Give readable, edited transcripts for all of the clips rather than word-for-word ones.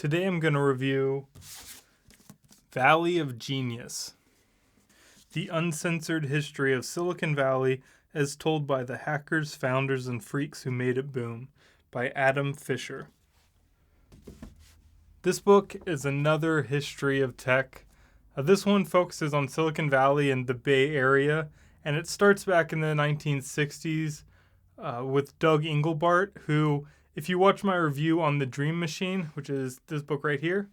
Today I'm going to review Valley of Genius, the uncensored history of Silicon Valley as told by the hackers, founders, and freaks who made it boom, by Adam Fisher. This book is another history of tech. This one focuses on Silicon Valley and the Bay Area, and it starts back in the 1960s with Doug Engelbart, who, if you watch my review on The Dream Machine, which is this book right here,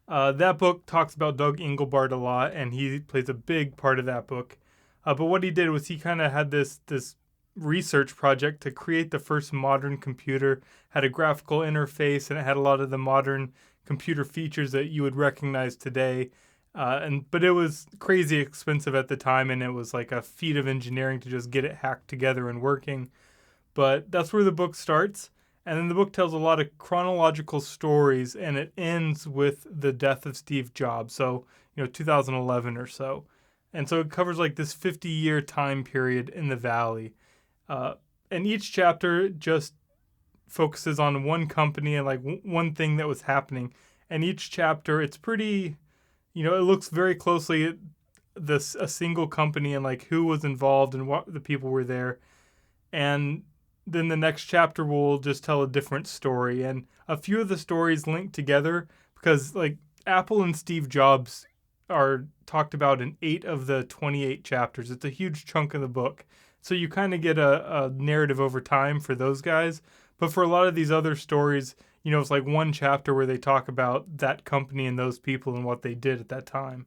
that book talks about Doug Engelbart a lot, and he plays a big part of that book. But what he did was he kind of had this research project to create the first modern computer, had a graphical interface, and it had a lot of the modern computer features that you would recognize today. But it was crazy expensive at the time, and it was like a feat of engineering to just get it hacked together and working. But that's where the book starts. And then the book tells a lot of chronological stories, and it ends with the death of Steve Jobs. So, 2011 or so. And so it covers like this 50-year time period in the Valley. And each chapter just focuses on one company and like one thing that was happening. And each chapter, it's pretty, it looks very closely at a single company and like who was involved and what the people were there. And then the next chapter will just tell a different story. And a few of the stories link together because like Apple and Steve Jobs are talked about in 8 of the 28 chapters. It's a huge chunk of the book. So you kind of get a narrative over time for those guys. But for a lot of these other stories, it's like one chapter where they talk about that company and those people and what they did at that time.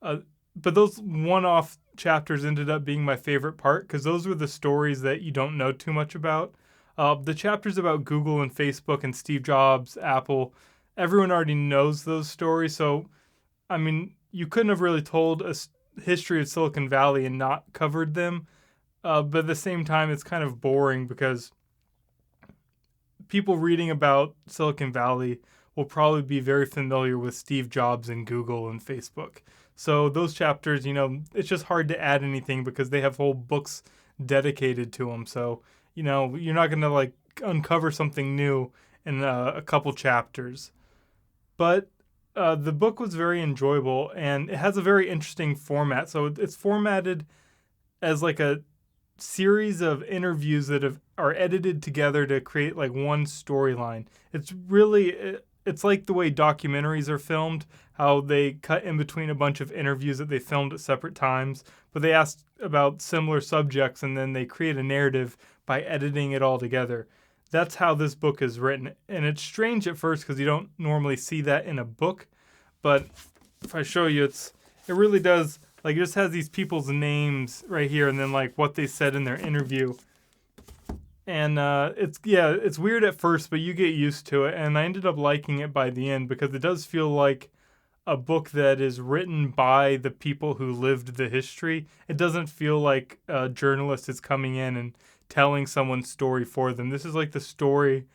But those one-off chapters ended up being my favorite part because those were the stories that you don't know too much about. The chapters about Google and Facebook and Steve Jobs, Apple, everyone already knows those stories. So, you couldn't have really told a history of Silicon Valley and not covered them. But at the same time, it's kind of boring because people reading about Silicon Valley will probably be very familiar with Steve Jobs and Google and Facebook. So those chapters, it's just hard to add anything because they have whole books dedicated to them. So, you're not going to like uncover something new in a couple chapters. But the book was very enjoyable and it has a very interesting format. So it's formatted as like a series of interviews that are edited together to create like one storyline. It's like the way documentaries are filmed, how they cut in between a bunch of interviews that they filmed at separate times, but they asked about similar subjects and then they create a narrative by editing it all together. That's how this book is written. And it's strange at first because you don't normally see that in a book, but if I show you, it really does. Like, it just has these people's names right here and then, like, what they said in their interview. And it's weird at first, but you get used to it. And I ended up liking it by the end because it does feel like a book that is written by the people who lived the history. It doesn't feel like a journalist is coming in and telling someone's story for them. This is like the story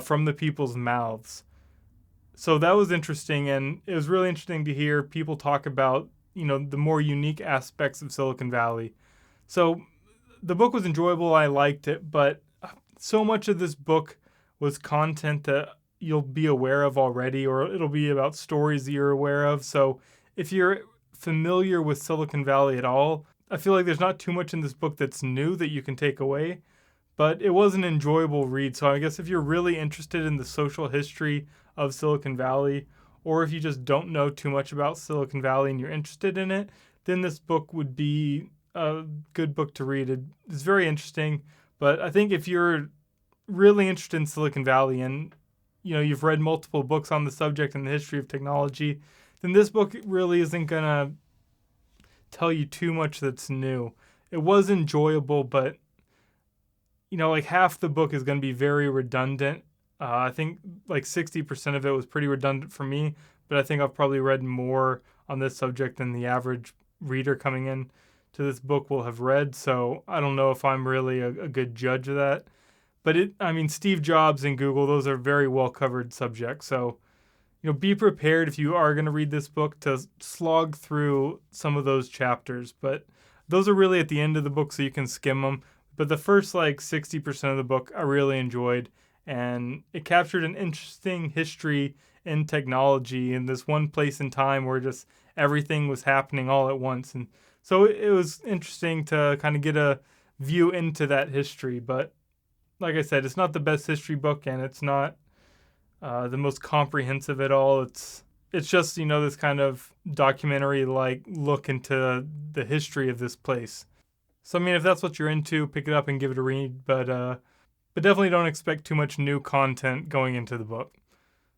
from the people's mouths. So that was interesting. And it was really interesting to hear people talk about the more unique aspects of Silicon Valley. So the book was enjoyable. I liked it, but so much of this book was content that you'll be aware of already, or it'll be about stories that you're aware of. So if you're familiar with Silicon Valley at all, I feel like there's not too much in this book that's new that you can take away, but it was an enjoyable read. So I guess if you're really interested in the social history of Silicon Valley, or if you just don't know too much about Silicon Valley and you're interested in it, then this book would be a good book to read. It's very interesting, but I think if you're really interested in Silicon Valley and you've read multiple books on the subject and the history of technology, then this book really isn't going to tell you too much that's new. It was enjoyable, but like half the book is going to be very redundant. I think like 60% of it was pretty redundant for me, but I think I've probably read more on this subject than the average reader coming in to this book will have read. So I don't know if I'm really a good judge of that. But Steve Jobs and Google, those are very well covered subjects. So, be prepared if you are going to read this book to slog through some of those chapters. But those are really at the end of the book, so you can skim them. But the first 60% of the book I really enjoyed. and it captured an interesting history in technology in this one place in time where just everything was happening all at once. And so it was interesting to kind of get a view into that history. But like I said, it's not the best history book, and it's not the most comprehensive at all. It's just, this kind of documentary like look into the history of this place. So I mean, if that's what you're into, pick it up and give it a read. But definitely don't expect too much new content going into the book.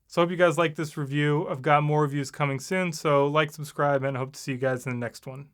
So I hope you guys like this review. I've got more reviews coming soon, so like, subscribe, and I hope to see you guys in the next one.